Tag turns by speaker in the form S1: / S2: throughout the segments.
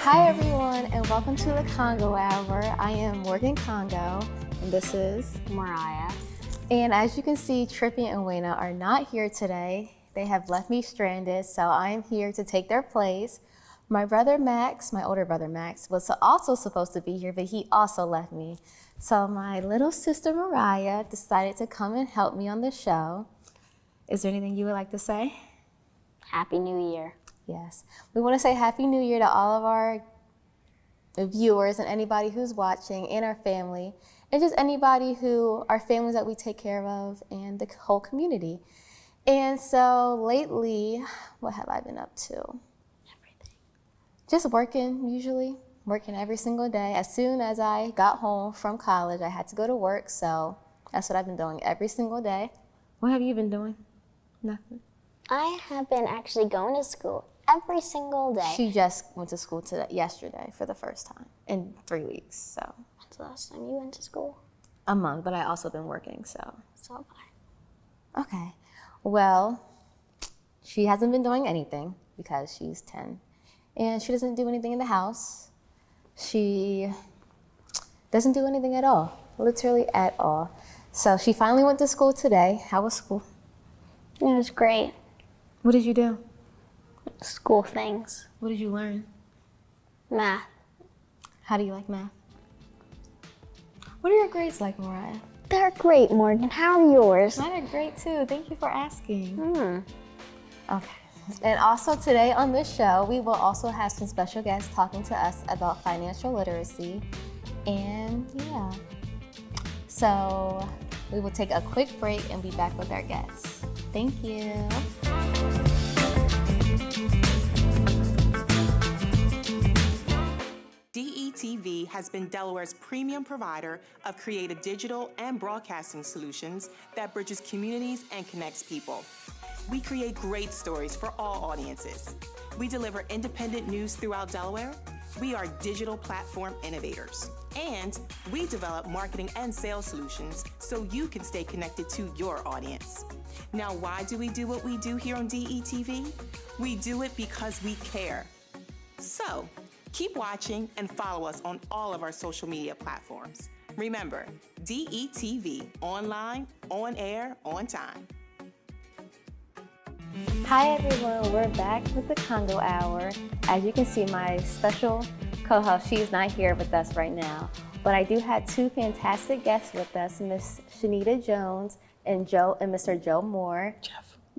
S1: Hi everyone, and welcome to the Congo Hour. I am Morgan Congo, and this is
S2: Mariah.
S1: And as you can see, Trippy and Wayna are not here today. They have left me stranded, so I am here to take their place. My brother Max, my older brother Max, was also supposed to be here, but he also left me. So my little sister Mariah decided to come and help me on the show. Is there anything you would like to say?
S2: Happy New Year.
S1: Yes. We want to say Happy New Year to all of our viewers and anybody who's watching and our family, and just anybody who our families that we take care of and the whole community. And so lately, what have I been up to?
S2: Everything.
S1: Just working, usually. Working every single day. As soon as I got home from college, I had to go to work, so that's what I've been doing every single day. What have you been doing? Nothing.
S2: I have been actually going to school every single day.
S1: She just went to school yesterday for the first time in 3 weeks, so.
S2: When's the last time you went to school?
S1: A month, but I also been working, so.
S2: So have I.
S1: Okay, well, she hasn't been doing anything because she's 10, and she doesn't do anything in the house. She doesn't do anything at all, literally at all. So she finally went to school today. How was school?
S2: It was great.
S1: What did you do?
S2: School things.
S1: What did you learn?
S2: Math.
S1: How do you like math? What are your grades like, Mariah?
S2: They're great, Morgan. How are yours?
S1: Mine are great too. Thank you for asking. Okay. And also today on this show, we will also have some special guests talking to us about financial literacy. And yeah. So we will take a quick break and be back with our guests. Thank you.
S3: DETV has been Delaware's premium provider of creative digital and broadcasting solutions that bridges communities and connects people. We create great stories for all audiences. We deliver independent news throughout Delaware. We are digital platform innovators. And we develop marketing and sales solutions so you can stay connected to your audience. Now, why do we do what we do here on DETV? We do it because we care. So, keep watching and follow us on all of our social media platforms. Remember, DETV, online, on air, on time.
S1: Hi everyone, we're back with the Congo Hour. As you can see, my special co-host, she's not here with us right now, but I do have two fantastic guests with us, Miss Shanita Jones and Mr. Joe Morre.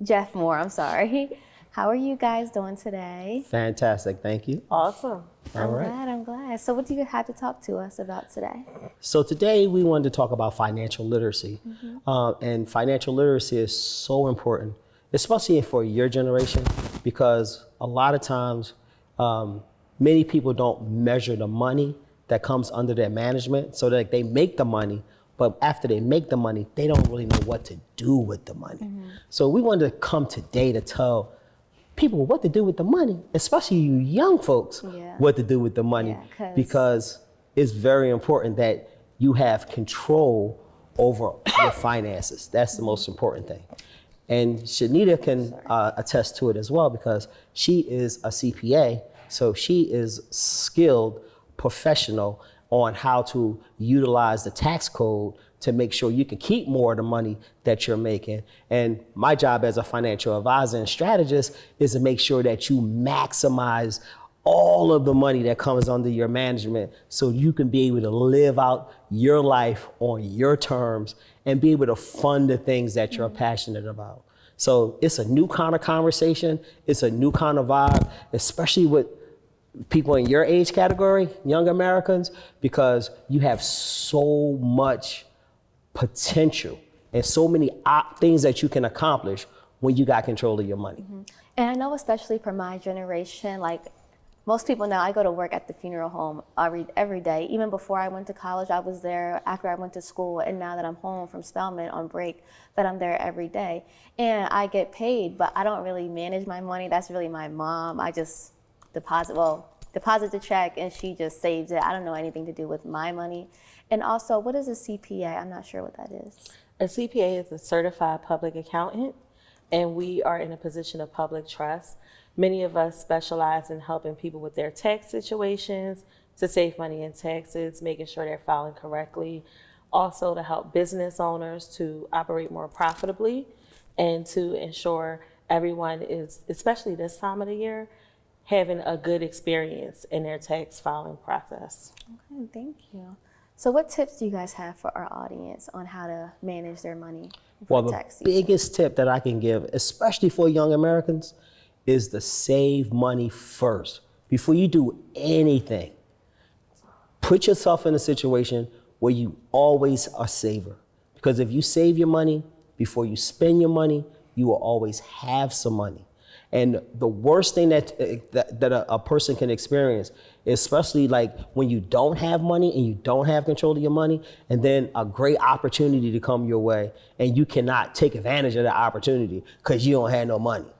S1: Jeff Morre, I'm sorry. How are you guys doing today?
S4: Fantastic, thank you.
S5: Awesome.
S1: I'm glad. So what do you have to talk to us about today?
S4: So today we wanted to talk about financial literacy. And financial literacy is so important, especially for your generation, because a lot of times many people don't measure the money that comes under their management. So that they make the money, but after they make the money, they don't really know what to do with the money. So we wanted to come today to tell people what to do with the money, especially you young folks, what to do with the money, because it's very important that you have control over your finances. That's the most important thing. And Shanita can attest to it as well, because she is a CPA, so she is skilled professional on how to utilize the tax code to make sure you can keep more of the money that you're making. And my job as a financial advisor and strategist is to make sure that you maximize all of the money that comes under your management so you can be able to live out your life on your terms and be able to fund the things that you're passionate about. So it's a new kind of conversation. It's a new kind of vibe, especially with people in your age category, young Americans, because you have so much potential and so many things that you can accomplish when you got control of your money.
S1: And I know, especially for my generation, like most people now, I go to work at the funeral home every day. Even before I went to college, I was there. After I went to school, and now that I'm home from Spelman on break, that I'm there every day. And I get paid, but I don't really manage my money. That's really my mom. I just deposit the check and she just saves it. I don't know anything to do with my money. And also, what is a CPA? I'm not sure what that is.
S5: A CPA is a certified public accountant. and we are in a position of public trust. Many of us specialize in helping people with their tax situations, to save money in taxes, making sure they're filing correctly, also to help business owners to operate more profitably, and to ensure everyone is, especially this time of the year, having a good experience in their tax filing process.
S1: Okay, thank you. So what tips do you guys have for our audience on how to manage their money for
S4: Well,
S1: tax
S4: the
S1: season?
S4: biggest tip that I can give, especially for young Americans, is to save money first. Before you do anything, put yourself in a situation where you always are a saver. Because if you save your money before you spend your money, you will always have some money. And the worst thing that a person can experience, especially like when you don't have money and you don't have control of your money, and then a great opportunity to come your way, and you cannot take advantage of that opportunity because you don't have no money.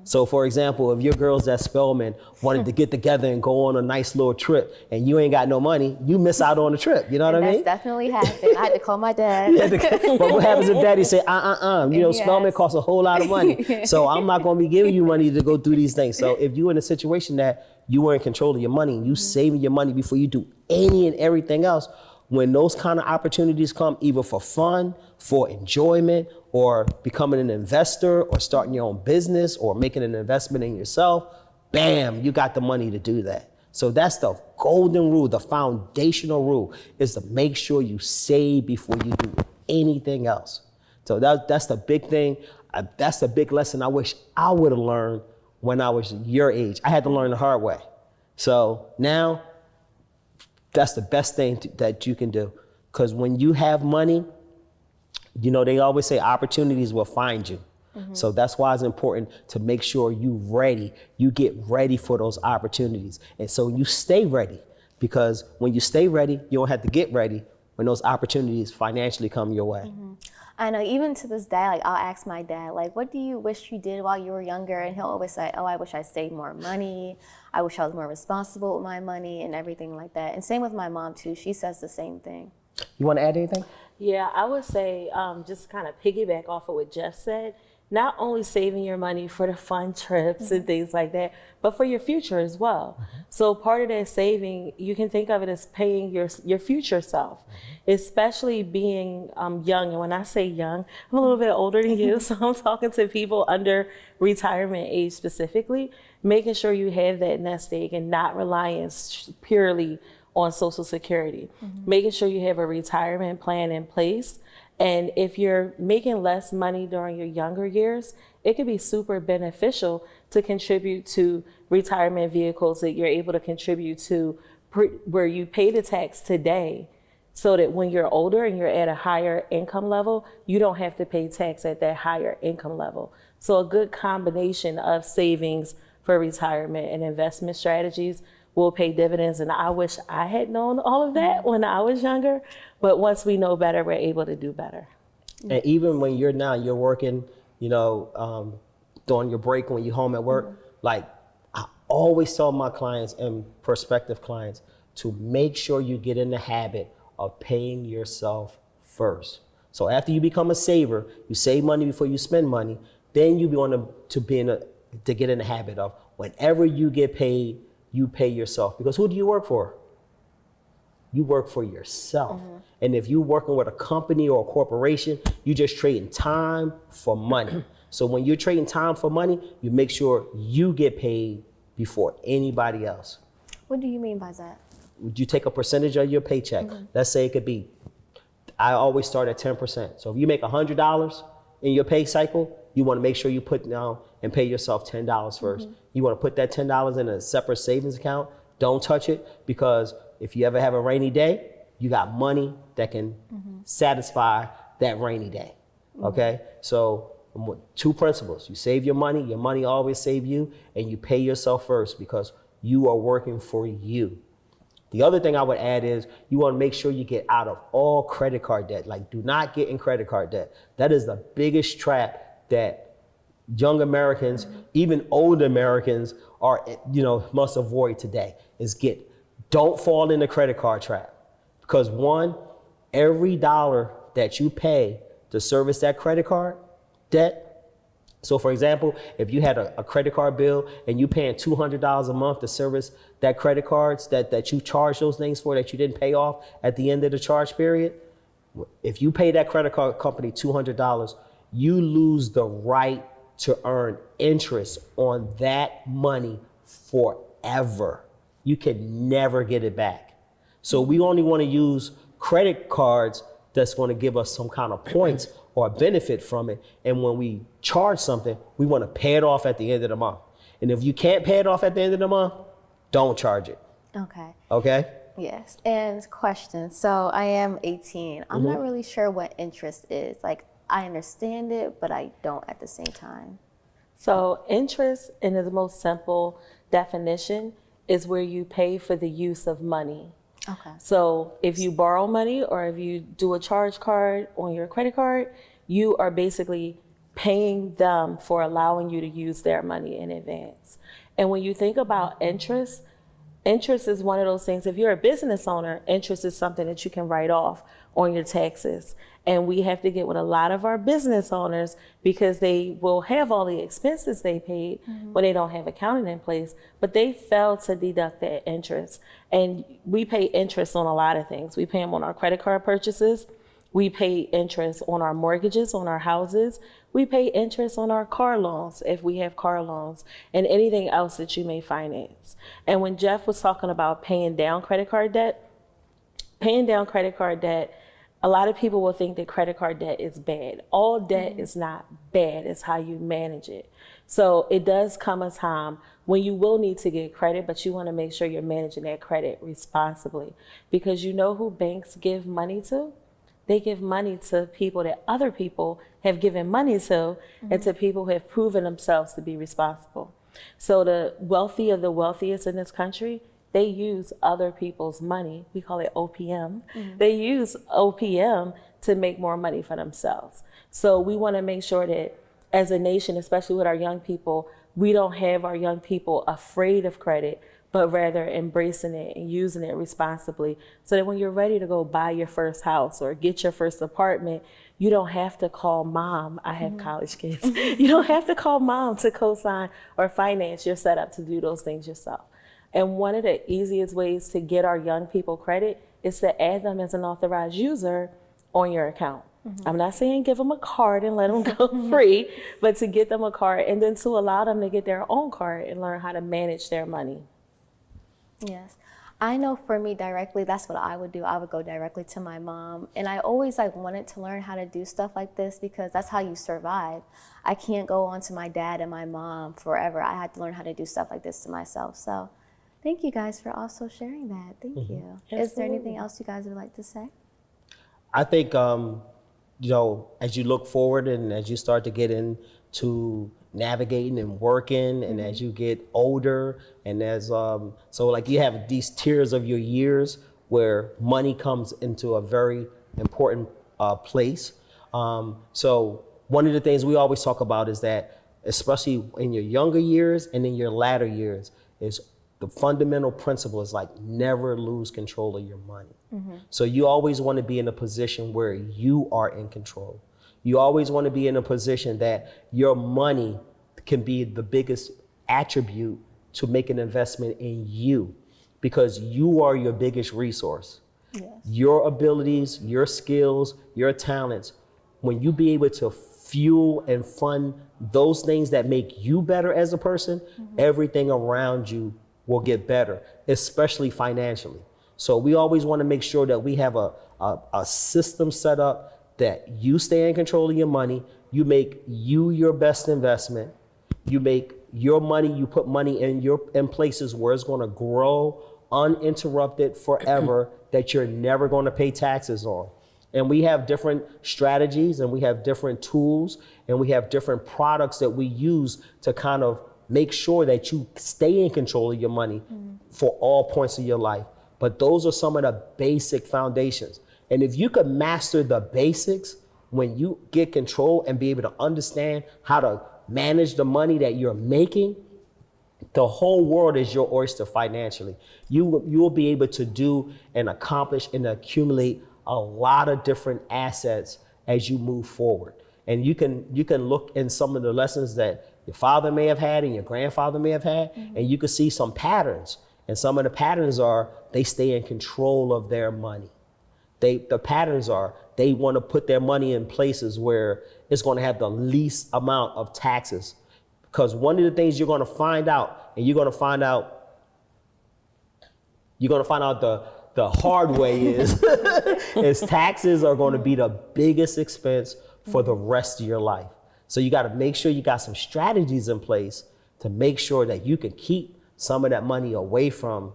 S4: So for example, if your girls at Spelman wanted to get together and go on a nice little trip and you ain't got no money, you miss out on the trip. You know what I mean?
S1: That's definitely happened. I had to call my dad.
S4: But what happens if daddy say, you know,
S1: Yes.
S4: Spelman costs a whole lot of money. So I'm not going to be giving you money to go through these things. So if you're in a situation that you were in control of your money and you saving your money before you do any and everything else, when those kind of opportunities come, either for fun, for enjoyment, or becoming an investor, or starting your own business, or making an investment in yourself, bam, you got the money to do that. So that's the golden rule, the foundational rule, is to make sure you save before you do anything else. So that's the big thing. That's the big lesson I wish I would have learned when I was your age. I had to learn the hard way. So now, that's the best thing that you can do. Because when you have money, you know, they always say opportunities will find you. So that's why it's important to make sure you get ready for those opportunities. And so you stay ready, because when you stay ready, you don't have to get ready when those opportunities financially come your way.
S1: I know, even to this day, like I'll ask my dad, like, what do you wish you did while you were younger? And he'll always say, oh, I wish I saved more money. I wish I was more responsible with my money and everything like that. And same with my mom too. She says the same thing.
S4: You want to add anything?
S5: Yeah, I would say just kind of piggyback off of what Jeff said, not only saving your money for the fun trips and things like that, but for your future as well. So part of that saving, you can think of it as paying your future self, especially being young. And when I say young, I'm a little bit older than you, so I'm talking to people under retirement age specifically, making sure you have that nest egg and not relying purely on Social Security, making sure you have a retirement plan in place. And if you're making less money during your younger years, it could be super beneficial to contribute to retirement vehicles that you're able to contribute to where you pay the tax today, so that when you're older and you're at a higher income level, you don't have to pay tax at that higher income level. So a good combination of savings for retirement and investment strategies will pay dividends. And I wish I had known all of that when I was younger. But once we know better, we're able to do better.
S4: And even when you're working, you know, during your break when you're home at work, like I always tell my clients and prospective clients to make sure you get in the habit of paying yourself first. So after you become a saver, you save money before you spend money, then you want to get in the habit of whenever you get paid, you pay yourself. Because who do you work for? You work for yourself. And if you're working with a company or a corporation, you're just trading time for money. So when you're trading time for money, you make sure you get paid before anybody else.
S1: What do you mean by that?
S4: Would you take a percentage of your paycheck? Let's say it could be, I always start at 10%. So if you make $100 in your pay cycle, you want to make sure you put down and pay yourself $10 first. You want to put that $10 in a separate savings account. Don't touch it, because if you ever have a rainy day, you got money that can satisfy that rainy day. Okay? So two principles. You save your money always save you, and you pay yourself first because you are working for you. The other thing I would add is you want to make sure you get out of all credit card debt. Like, do not get in credit card debt. That is the biggest trap that young Americans, even older Americans, must avoid today. Don't fall in the credit card trap. Because one, every dollar that you pay to service that credit card debt So for example, if you had a credit card bill and you paying $200 a month to service that credit cards that you charge those things for that you didn't pay off at the end of the charge period, if you pay that credit card company $200, you lose the right to earn interest on that money forever. You can never get it back. So we only want to use credit cards that's going to give us some kind of points or benefit from it. And when we charge something, we want to pay it off at the end of the month. And if you can't pay it off at the end of the month, don't charge it.
S1: Okay.
S4: Okay?
S1: Yes. And question. So I am 18. I'm not really sure what interest is. Like, I understand it, but I don't at the same time.
S5: So interest, in the most simple definition, is where you pay for the use of money.
S1: Okay.
S5: So if you borrow money or if you do a charge card on your credit card, you are basically paying them for allowing you to use their money in advance. And when you think about interest, interest is one of those things. If you're a business owner, interest is something that you can write off on your taxes. And we have to get with a lot of our business owners because they will have all the expenses they paid when they don't have accounting in place, but they fail to deduct that interest. And we pay interest on a lot of things. We pay them on our credit card purchases. We pay interest on our mortgages, on our houses. We pay interest on our car loans, if we have car loans, and anything else that you may finance. And when Jeff was talking about paying down credit card debt, a lot of people will think that credit card debt is bad. All debt is not bad, it's how you manage it. So it does come a time when you will need to get credit, but you want to make sure you're managing that credit responsibly. Because you know who banks give money to? They give money to people that other people have given money to, and to people who have proven themselves to be responsible. So the wealthy of the wealthiest in this country, they use other people's money. We call it OPM. They use OPM to make more money for themselves. So we want to make sure that as a nation, especially with our young people, we don't have our young people afraid of credit, but rather embracing it and using it responsibly, so that when you're ready to go buy your first house or get your first apartment, you don't have to call mom. I have college kids. You don't have to call mom to co-sign or finance. You're set up to do those things yourself. And one of the easiest ways to get our young people credit is to add them as an authorized user on your account. I'm not saying give them a card and let them go free, but to get them a card and then to allow them to get their own card and learn how to manage their money.
S1: Yes. I know for me directly, that's what I would do. I would go directly to my mom. And I always wanted to learn how to do stuff like this because that's how you survive. I can't go on to my dad and my mom forever. I had to learn how to do stuff like this to myself. So thank you guys for also sharing that. Thank you.
S5: Absolutely.
S1: Is there anything else you guys would like to say?
S4: I think, as you look forward and as you start to get into navigating and working, and as you get older, and as you have these tiers of your years where money comes into a very important place. So one of the things we always talk about is that, especially in your younger years and in your latter years, is the fundamental principle is never lose control of your money. So you always want to be in a position where you are in control. You always want to be in a position that your money can be the biggest attribute to make an investment in you, because you are your biggest resource.
S1: Yes.
S4: Your abilities, your skills, your talents, when you be able to fuel and fund those things that make you better as a person, everything around you will get better, especially financially. So we always want to make sure that we have a system set up that you stay in control of your money. You make you your best investment. You make your money, you put money in places where it's going to grow uninterrupted forever, that you're never going to pay taxes on. And we have different strategies, and we have different tools, and we have different products that we use to kind of make sure that you stay in control of your money for all points of your life. But those are some of the basic foundations. And if you could master the basics, when you get control and be able to understand how to manage the money that you're making, the whole world is your oyster financially. You will be able to do and accomplish and accumulate a lot of different assets as you move forward. And you can look in some of the lessons that your father may have had and your grandfather may have had, and you can see some patterns. And some of the patterns are they stay in control of their money. The patterns are they want to put their money in places where it's going to have the least amount of taxes. Because one of the things you're going to find out, and you're going to find out the hard way is taxes are going to be the biggest expense for the rest of your life. So you got to make sure you got some strategies in place to make sure that you can keep some of that money away from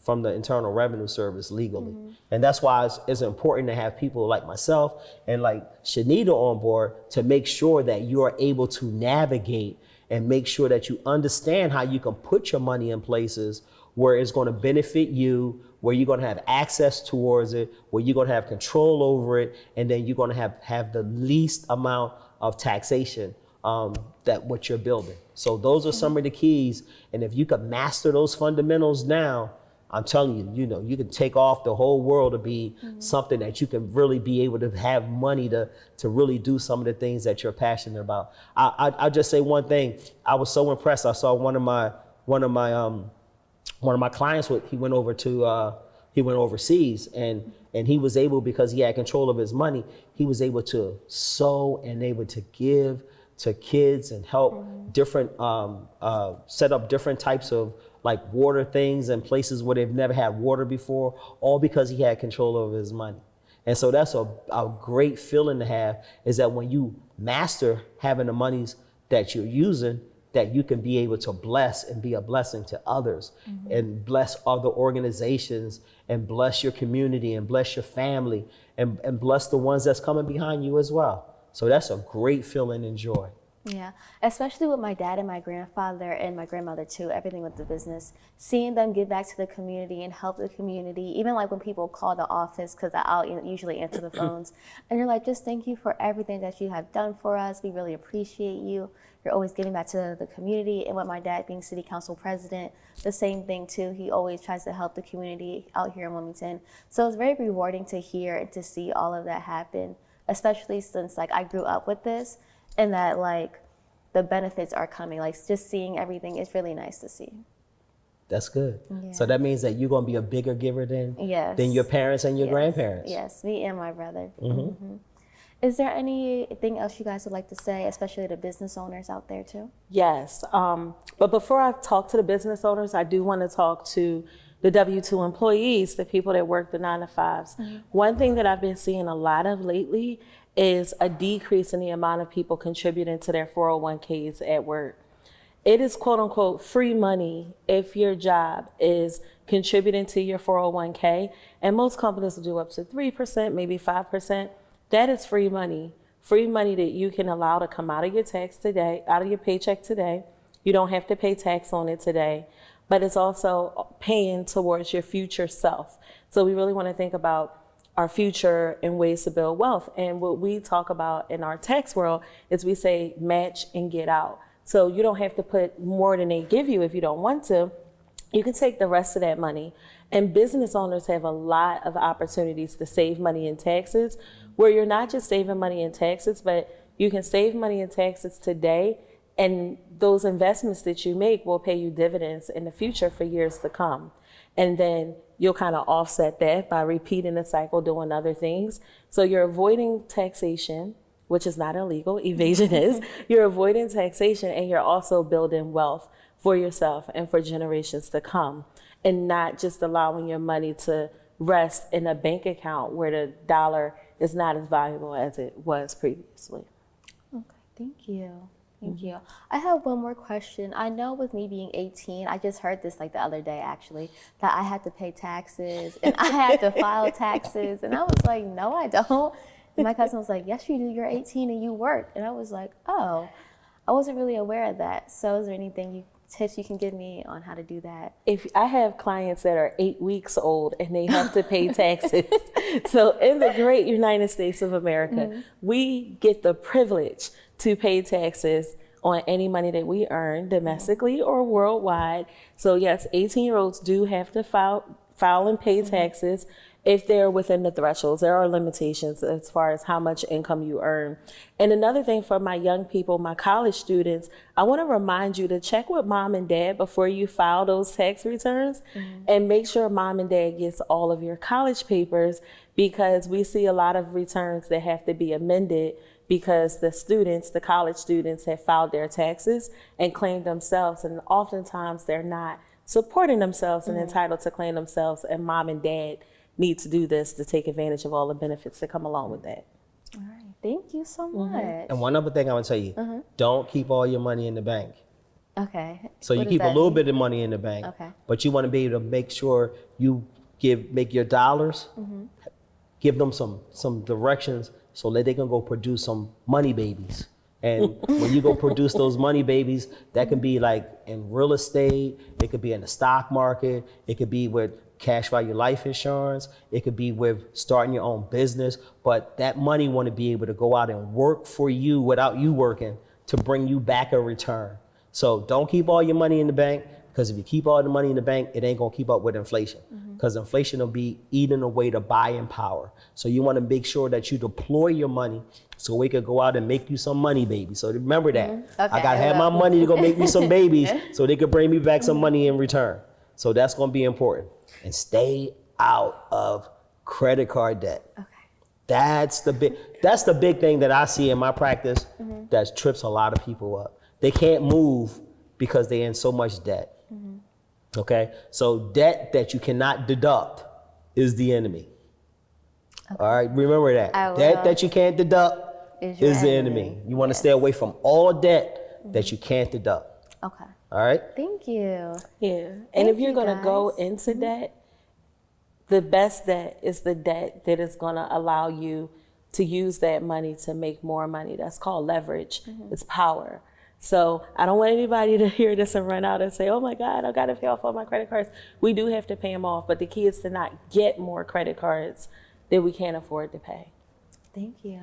S4: the Internal Revenue Service legally. And that's why it's important to have people like myself and like Shanita on board to make sure that you are able to navigate and make sure that you understand how you can put your money in places where it's going to benefit you, where you're going to have access towards it, where you're going to have control over it, and then you're going to have the least amount of taxation that what you're building. So those are some of the keys. And if you can master those fundamentals now, I'm telling you, you can take off the whole world to be something that you can really be able to have money to really do some of the things that you're passionate about. I'll just say one thing. I was so impressed. I saw one of my clients. He went overseas and he was able, because he had control of his money, he was able to sow and able to give to kids and help different set up different types of like water things in places where they've never had water before, all because he had control over his money. And so that's a great feeling to have, is that when you master having the monies that you're using, that you can be able to bless and be a blessing to others and bless other organizations and bless your community and bless your family and bless the ones that's coming behind you as well. So that's a great feeling and joy.
S1: Yeah, especially with my dad and my grandfather and my grandmother too, everything with the business, seeing them give back to the community and help the community, even like when people call the office, because I'll usually answer the phones, and you're like, just thank you for everything that you have done for us. We really appreciate you. You're always giving back to the community. And with my dad being city council president, the same thing too. He always tries to help the community out here in Wilmington. So it's very rewarding to hear and to see all of that happen, especially since like I grew up with this. And that like the benefits are coming, like just seeing everything is really nice to see.
S4: That's good.
S1: Yeah.
S4: So that means that you're going to be a bigger giver than your parents and your grandparents.
S1: Yes, me and my brother. Is there anything else you guys would like to say, especially the business owners out there too?
S5: Yes, but before I talk to the business owners, I do want to talk to the W-2 employees, the people that work the 9-to-5s. One thing that I've been seeing a lot of lately is a decrease in the amount of people contributing to their 401ks at work. It is quote unquote free money if your job is contributing to your 401k, and most companies will do up to 3%, maybe 5%. That is free money that you can allow to come out of your paycheck today. You don't have to pay tax on it today, but it's also paying towards your future self. So we really want to think about our future and ways to build wealth. And what we talk about in our tax world is we say match and get out. So you don't have to put more than they give you if you don't want to. You can take the rest of that money. And business owners have a lot of opportunities to save money in taxes, where you're not just saving money in taxes, but you can save money in taxes today, and those investments that you make will pay you dividends in the future for years to come. And then you'll kind of offset that by repeating the cycle, doing other things. So you're avoiding taxation, which is not illegal. Evasion is. You're avoiding taxation, and you're also building wealth for yourself and for generations to come, and not just allowing your money to rest in a bank account where the dollar is not as valuable as it was previously.
S1: Okay, thank you. Thank you. I have one more question. I know with me being 18, I just heard this like the other day actually, that I had to pay taxes and I had to file taxes. And I was like, no, I don't. And my cousin was like, yes, you do. You're 18 and you work. And I was like, oh, I wasn't really aware of that. So is there anything tips you can give me on how to do that?
S5: If I have clients that are 8 weeks old and they have to pay taxes. So in the great United States of America, we get the privilege to pay taxes on any money that we earn domestically or worldwide. So yes, 18-year-olds do have to file and pay taxes. if they're within the thresholds. There are limitations as far as how much income you earn. And another thing for my young people, my college students, I want to remind you to check with mom and dad before you file those tax returns, and make sure mom and dad gets all of your college papers, because we see a lot of returns that have to be amended because the college students have filed their taxes and claimed themselves, and oftentimes they're not supporting themselves and entitled to claim themselves, and mom and dad need to do this to take advantage of all the benefits that come along with that.
S1: All right. Thank you so much.
S4: And one other thing I want to tell you, don't keep all your money in the bank.
S1: Okay.
S4: So you
S1: What does
S4: keep a
S1: that
S4: little
S1: mean?
S4: bit of money in the bank,
S1: Okay.
S4: but you want to be able to make sure you make your dollars, give them some directions so that they can go produce some money babies. And when you go produce those money babies, that can be like in real estate, it could be in the stock market, it could be with cash value life insurance, it could be with starting your own business, but that money want to be able to go out and work for you without you working to bring you back a return. So don't keep all your money in the bank, because if you keep all the money in the bank, it ain't gonna keep up with inflation, because inflation will be eating away the buying power. So you wanna make sure that you deploy your money so we could go out and make you some money babies. So remember that.
S1: Okay,
S4: I gotta have my money to go make me some babies so they could bring me back some money in return. So that's gonna be important. And stay out of credit card debt.
S1: Okay.
S4: That's the big thing that I see in my practice that trips a lot of people up. They can't move because they're in so much debt. Okay, so debt that you cannot deduct is the enemy. All right, remember that. Debt that you can't deduct is the enemy. You want to stay away from all debt that you can't deduct.
S1: Okay.
S4: All right.
S1: Thank you.
S5: Yeah. And if
S1: Thank
S5: you're
S1: you,
S5: going to go
S1: guys.
S5: into debt, the best debt is the debt that is going to allow you to use that money to make more money. That's called leverage. It's power. So I don't want anybody to hear this and run out and say, oh my God, I got to pay off all my credit cards. We do have to pay them off, but the key is to not get more credit cards that we can't afford to pay.
S1: Thank you.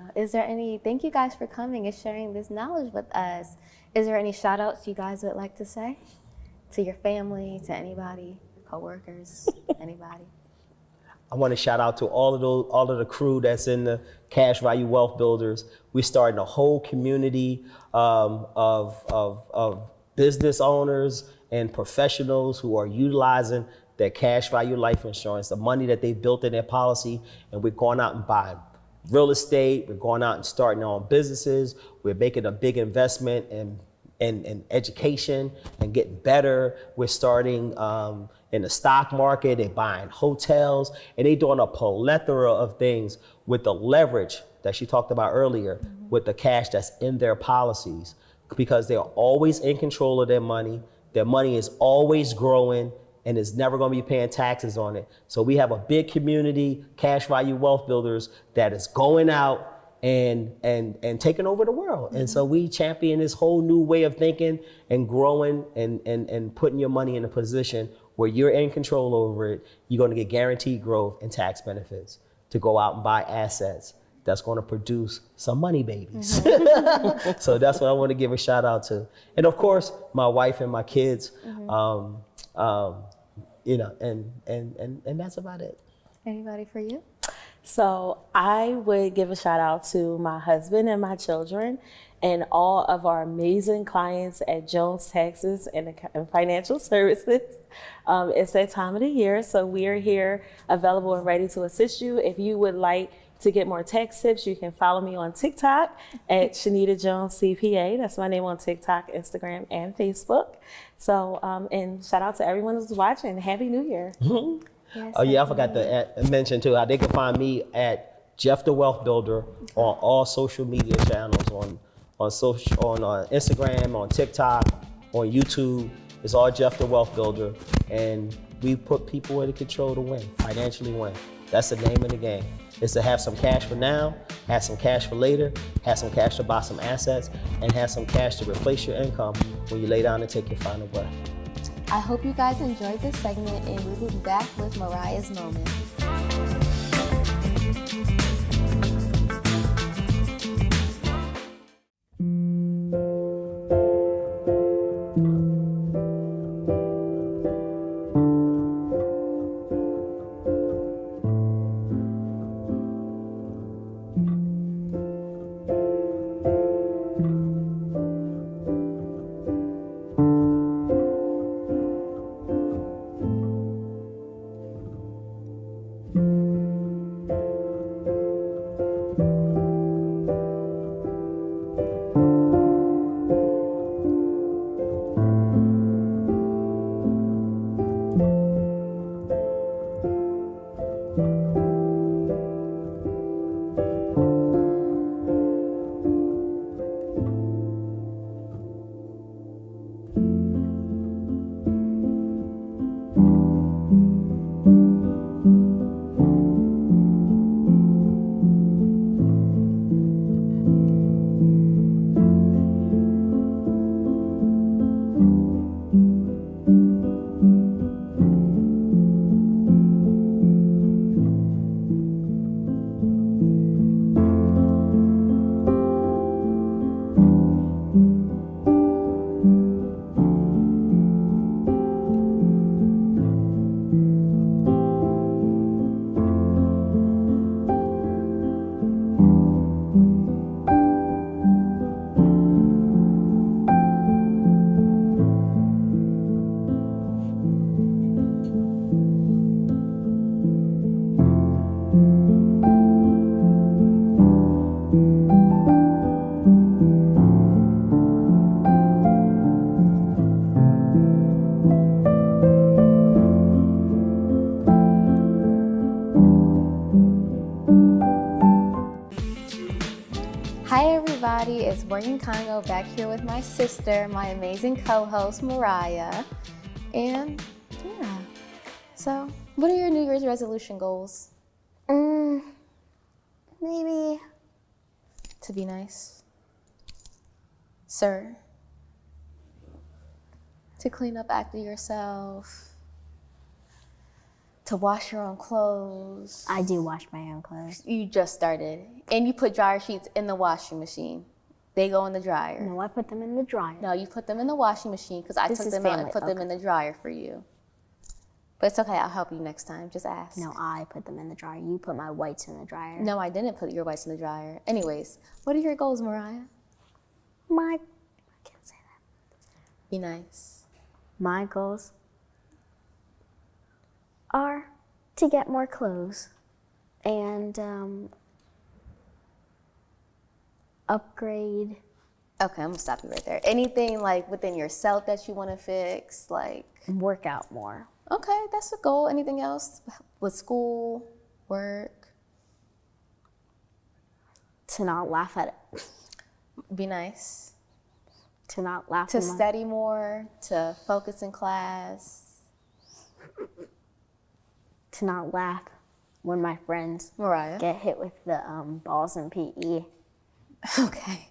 S1: Thank you guys for coming and sharing this knowledge with us. Is there any shout outs you guys would like to say to your family, to anybody, coworkers, anybody?
S4: I want to shout out to all of the crew that's in the Cash Value Wealth Builders. We're starting a whole community of business owners and professionals who are utilizing their cash value life insurance, the money that they built in their policy, and we're going out and buying real estate. We're going out and starting our own businesses. We're making a big investment in education and getting better. We're starting in the stock market and buying hotels, and they're doing a plethora of things with the leverage that she talked about earlier, with the cash that's in their policies, because they're always in control of their money. Their money is always growing and is never going to be paying taxes on it. So we have a big community, Cash Value Wealth Builders, that is going out and taking over the world. And so we champion this whole new way of thinking and growing and putting your money in a position where you're in control over it. You're going to get guaranteed growth and tax benefits to go out and buy assets that's going to produce some money babies. So that's what I want to give a shout out to. And of course, my wife and my kids, you know, and that's about it.
S1: Anybody for you?
S5: So I would give a shout out to my husband and my children and all of our amazing clients at Jones Taxes and Financial Services. It's that time of the year, so we are here available and ready to assist you. If you would like to get more tax tips, you can follow me on TikTok at Shanita Jones CPA. That's my name on TikTok, Instagram, and Facebook. So, and shout out to everyone who's watching. Happy New Year.
S1: Yes,
S4: Oh yeah, I forgot to mention too, how they can find me at Jeff the Wealth Builder on all social media channels, on Instagram, on TikTok, on YouTube. It's all Jeff the Wealth Builder, and we put people in control to win, financially win. That's the name of the game. It's to have some cash for now, have some cash for later, have some cash to buy some assets, and have some cash to replace your income when you lay down and take your final breath.
S1: I hope you guys enjoyed this segment, and we will be back with Mariah's Moments. is Morre Congo back here with my sister, my amazing co-host Mariah. And yeah, so what are your New Year's resolution goals?
S2: Maybe
S1: To be nice. Sir. To clean up after yourself. To wash your own clothes.
S2: I do wash my own clothes.
S1: You just started. And you put dryer sheets in the washing machine. They go in the dryer.
S2: No, I put them in the dryer.
S1: No, you put them in the washing machine because I
S2: This
S1: took
S2: is
S1: them out and
S2: family,
S1: put them in the dryer for you. But it's okay, I'll help you next time. Just ask.
S2: No, I put them in the dryer. You put my whites in the dryer.
S1: No, I didn't put your whites in the dryer. Anyways, what are your goals, Mariah?
S2: I can't say that.
S1: Be nice.
S2: My goals are to get more clothes and upgrade.
S1: Okay, I'm gonna stop you right there. Anything like within yourself that you want to fix? Like,
S2: Work out more.
S1: okay, that's a goal. Anything else with school, work?
S2: To not laugh at it.
S1: Be nice.
S2: To not laugh
S1: To
S2: at my-
S1: study more, to focus in class.
S2: to not laugh when my friends
S1: Mariah.
S2: get hit with the balls in PE.
S1: Okay.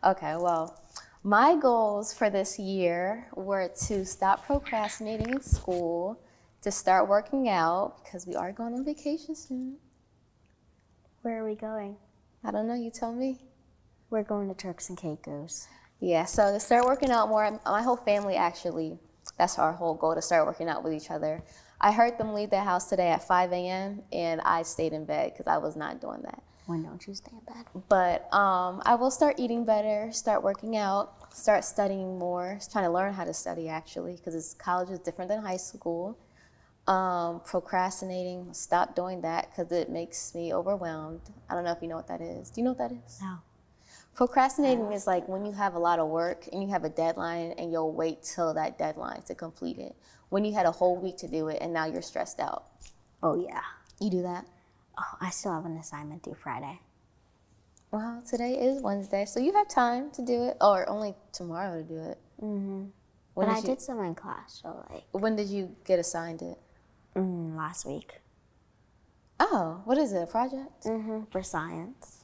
S1: Okay, well, my goals for this year were to stop procrastinating in school, to start working out, because we are going on vacation soon.
S2: Where are we going?
S1: I don't know, you tell me.
S2: We're going to Turks and Caicos.
S1: Yeah, so to start working out more, my whole family actually, that's our whole goal, to start working out with each other. I heard them leave the house today at 5 a.m. and I stayed in bed because I was not doing that.
S2: When don't you stay in bed?
S1: But I will start eating better, start working out, start studying more, trying to learn how to study actually, because college is different than high school. Procrastinating, stop doing that because it makes me overwhelmed. I don't know if you know what that is. Do you know what that is?
S2: No.
S1: Procrastinating is like when you have a lot of work and you have a deadline and you'll wait till that deadline to complete it. When you had a whole week to do it and now you're stressed out.
S2: Oh, yeah.
S1: You do that?
S2: Oh, I still have an assignment due Friday.
S1: Well, today is Wednesday, so you have time to do it, or only tomorrow to do it.
S2: Mm-hmm.
S1: When
S2: But I
S1: you-
S2: did some in class, so like
S1: When did you get assigned it?
S2: last week.
S1: Oh, what is it, a project?
S2: For science.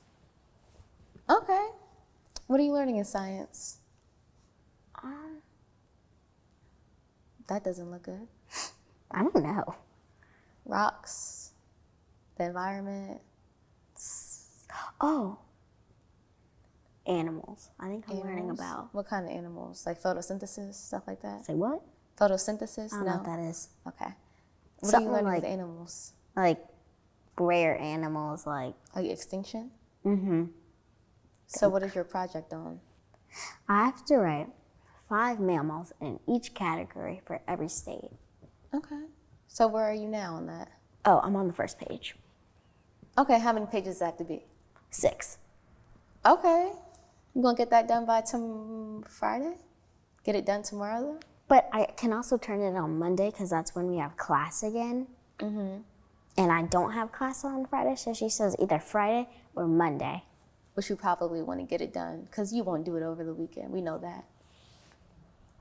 S1: Okay. What are you learning in science? That doesn't look good.
S2: I don't know.
S1: Rocks, the environment,
S2: Oh. Animals. I think I'm learning
S1: animals.
S2: about.
S1: What kind of animals? Like photosynthesis, stuff like that?
S2: Say what?
S1: Photosynthesis?
S2: I don't know what that is.
S1: Okay. What
S2: Something
S1: are you learning
S2: like-
S1: with animals?
S2: Like rare animals, like.
S1: Like extinction?
S2: Mm-hmm.
S1: So what is your project on?
S2: I have to write 5 mammals in each category for every state.
S1: Okay. So where are you now on that?
S2: Oh, I'm on the first page.
S1: Okay, how many pages does that have to be?
S2: 6.
S1: Okay. You gonna get that done by Friday? Get it done tomorrow though?
S2: But I can also turn it on Monday because that's when we have class again. And I don't have class on Friday, so she says either Friday or Monday.
S1: But you probably want to get it done because you won't do it over the weekend. We know that.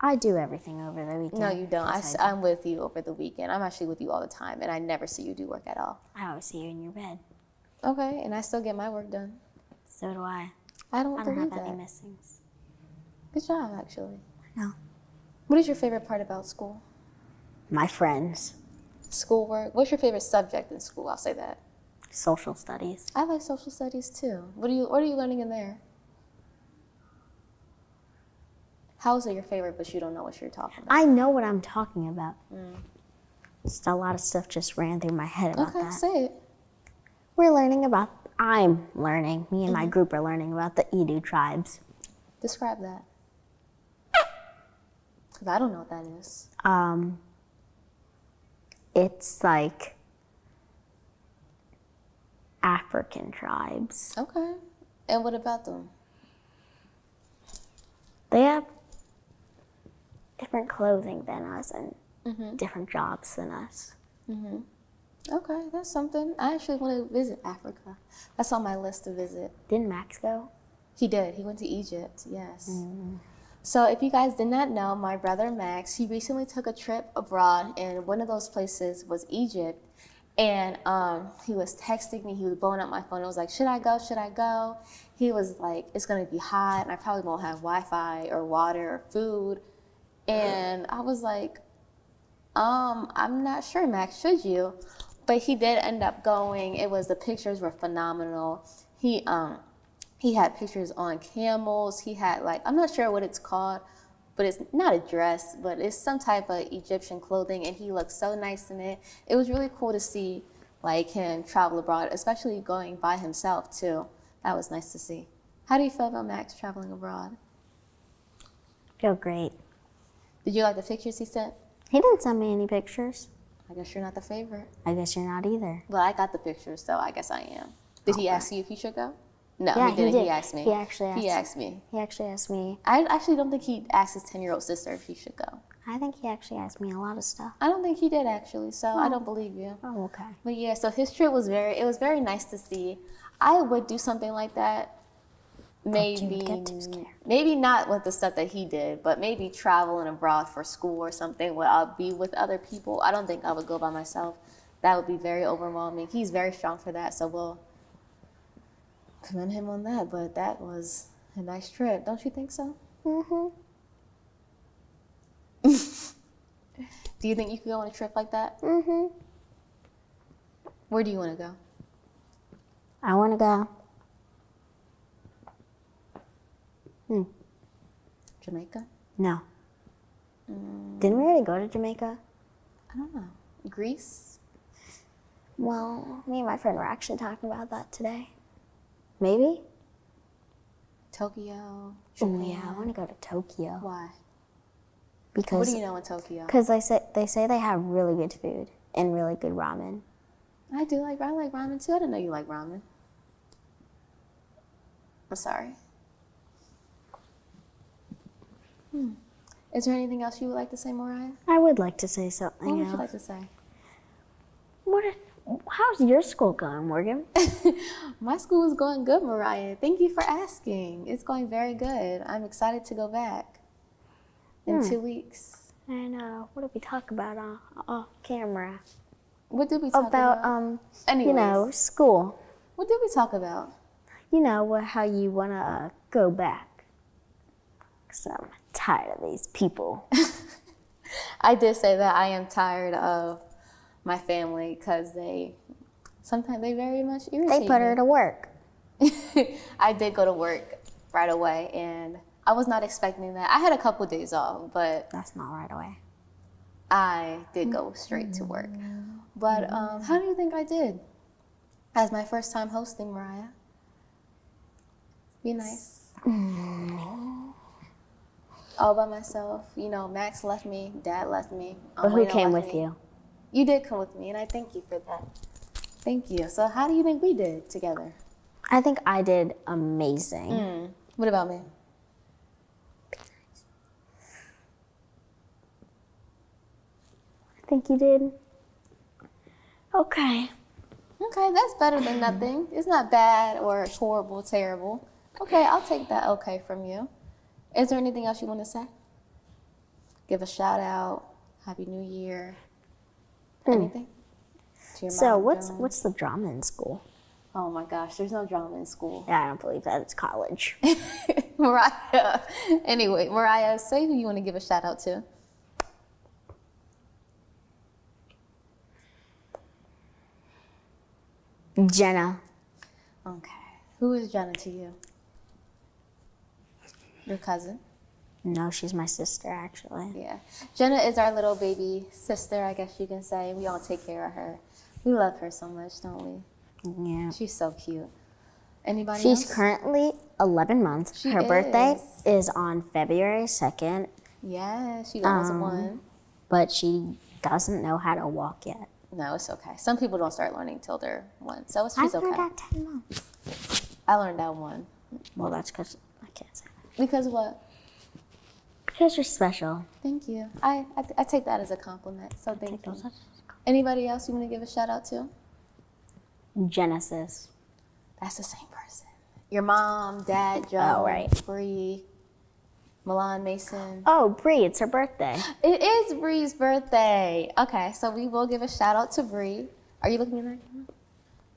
S2: I do everything over the weekend.
S1: No, you don't.
S2: Yes, I do.
S1: I'm with you over the weekend. I'm actually with you all the time, and I never see you do work at all.
S2: I always see you in your bed.
S1: Okay, and I still get my work done.
S2: So do I.
S1: I don't
S2: I don't
S1: believe
S2: have any
S1: that.
S2: missings.
S1: Good job, actually.
S2: No.
S1: What is your favorite part about school?
S2: My friends.
S1: Schoolwork. What's your favorite subject in school? I'll say that.
S2: Social studies.
S1: I like social studies too. What are you learning in there? How is it your favorite, but you don't know what you're talking about?
S2: I know what I'm talking about. Just a lot of stuff just ran through my head about
S1: Okay,
S2: that.
S1: say it.
S2: I'm learning, me and my group are learning about the Edu tribes.
S1: Describe that. Because I don't know what that is.
S2: It's like African tribes.
S1: Okay. And what about them?
S2: They have different clothing than us and different jobs than us.
S1: Okay, that's something. I actually want to visit Africa. That's on my list to visit.
S2: Didn't Max go?
S1: He did. He went to Egypt, yes. So if you guys did not know, my brother Max, he recently took a trip abroad, and one of those places was Egypt. And he was texting me. He was blowing up my phone. I was like, should I go? Should I go? He was like, it's going to be hot, and I probably won't have Wi-Fi or water or food. And I was like, I'm not sure, Max, should you? But he did end up going. The pictures were phenomenal. He had pictures on camels. He had I'm not sure what it's called, but it's not a dress, but it's some type of Egyptian clothing, and he looked so nice in it. It was really cool to see him travel abroad, especially going by himself too. That was nice to see. How do you feel about Max traveling abroad?
S2: Feel great.
S1: Did you like the pictures he sent?
S2: He didn't send me any pictures.
S1: I guess you're not the favorite.
S2: I guess you're not either.
S1: Well, I got the pictures, so I guess I am. Did he ask you if you should go? No,
S2: Yeah,
S1: he didn't.
S2: he did.
S1: He asked me.
S2: He actually
S1: He
S2: asked-
S1: asked me.
S2: He actually asked me.
S1: I actually don't think he asked his 10-year-old sister if he should go.
S2: I think he actually asked me a lot of stuff.
S1: I don't think he did actually, so I don't believe you.
S2: Oh, okay.
S1: But yeah, so his trip was very nice to see. I would do something like that. Maybe
S2: get too scared.
S1: maybe not with the stuff that he did, but maybe traveling abroad for school or something where I'll be with other people. I don't think I would go by myself. That would be very overwhelming. He's very strong for that, so we'll commend him on that. But that was a nice trip, don't you think so?
S2: Mm-hmm.
S1: Do you think you could go on a trip like that?
S2: Mm-hmm.
S1: Where do you want to go?
S2: I want to go.
S1: Jamaica?
S2: No. Didn't we already go to Jamaica?
S1: I don't know. Greece?
S2: Well, me and my friend were actually talking about that today. Maybe?
S1: Tokyo?
S2: Oh, yeah, I want to go to Tokyo.
S1: Why?
S2: Because
S1: What do you know in Tokyo?
S2: they say they have really good food and really good ramen.
S1: I like ramen too. I didn't know you like ramen. I'm sorry. Is there anything else you would like to say, Mariah?
S2: I would like to say something
S1: What would
S2: else.
S1: you like to say?
S2: How's your school going, Morgan?
S1: My school is going good, Mariah. Thank you for asking. It's going very good. I'm excited to go back in 2 weeks.
S2: And what did we talk about off camera?
S1: What did we talk about? Anyways.
S2: School.
S1: What did we talk about?
S2: How you want to go back. Because I'm tired of these people.
S1: I did say that I am tired of my family because sometimes they very much irritate
S2: They put her
S1: me.
S2: to work.
S1: I did go to work right away, and I was not expecting that. I had a couple days off, but
S2: That's not right away.
S1: I did go straight to work. But how do you think I did as my first time hosting, Mariah? Be nice. All by myself. Max left me, Dad left me.
S2: But who
S1: Elena
S2: came
S1: left
S2: with
S1: me.
S2: you?
S1: You did come with me, and I thank you for that. Thank you. So how do you think we did together?
S2: I think I did amazing.
S1: What about me?
S2: I think you did. Okay.
S1: Okay, that's better than nothing. It's not bad or horrible, terrible. Okay, I'll take that okay from you. Is there anything else you want to say? Give a shout out. Happy New Year. Anything? To your
S2: So
S1: mom, Joan?
S2: what's the drama in school?
S1: Oh my gosh, there's no drama in school.
S2: Yeah, I don't believe that. It's college.
S1: Mariah. Anyway, Mariah, say who you want to give a shout out to.
S2: Jenna.
S1: Okay. Who is Jenna to you? Your cousin?
S2: No, she's my sister, actually.
S1: Yeah. Jenna is our little baby sister, I guess you can say. We all take care of her. We love her so much, don't we?
S2: Yeah.
S1: She's so cute. Anybody
S2: She's
S1: else?
S2: currently 11 months.
S1: She
S2: Her birthday
S1: is.
S2: is on February 2nd,
S1: Yeah, she almost won.
S2: but she doesn't know how to walk yet.
S1: No, it's okay. Some people don't start learning till they're 1, so
S2: I
S1: she's
S2: learned
S1: okay.
S2: at 10 months.
S1: I learned at 1.
S2: Well, that's because I can't say that.
S1: Because what?
S2: Because you're special.
S1: Thank you. I take that as a compliment, so thank you. Anybody else you want to give a shout out to?
S2: Genesis.
S1: That's the same person. Your mom, dad, Joe,
S2: Oh, right.
S1: Bree, Milan, Mason.
S2: Oh, Bree, it's her birthday.
S1: It is Bree's birthday. Okay, so we will give a shout out to Bree. Are you looking at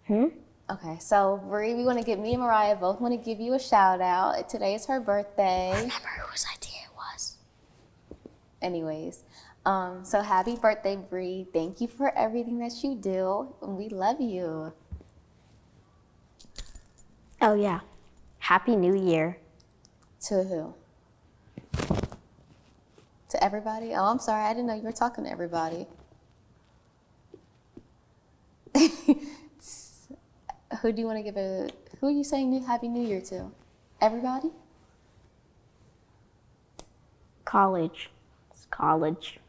S1: that? Okay, so Bree, me and Mariah both want to give you a shout out. Today is her birthday.
S2: Remember whose idea it was.
S1: Anyways, so happy birthday, Bree. Thank you for everything that you do. And we love you.
S2: Oh, yeah. Happy New Year.
S1: To who? To everybody? Oh, I'm sorry. I didn't know you were talking to everybody. Who do you want to who are you saying Happy New Year to? Everybody?
S2: College. It's college.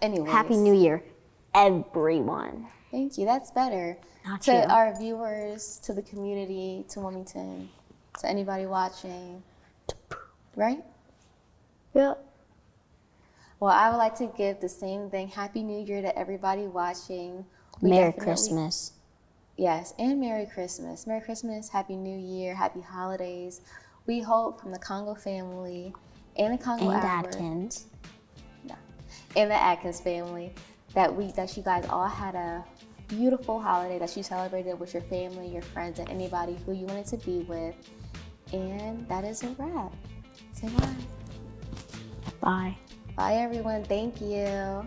S1: Anyways.
S2: Happy New Year, everyone.
S1: Thank you. That's better.
S2: Not
S1: To
S2: you.
S1: our viewers, to the community, to Wilmington, to anybody watching. Right?
S2: Yeah.
S1: Well, I would like to give the same thing. Happy New Year to everybody watching.
S2: Merry Christmas.
S1: Yes, and Merry Christmas. Merry Christmas, Happy New Year, Happy Holidays. We hope from the Congo family and the Congo
S2: And
S1: Hour,
S2: Atkins.
S1: and the Atkins family that you guys all had a beautiful holiday, that you celebrated with your family, your friends, and anybody who you wanted to be with. And that is a wrap. Say bye.
S2: Bye.
S1: Bye, everyone. Thank you.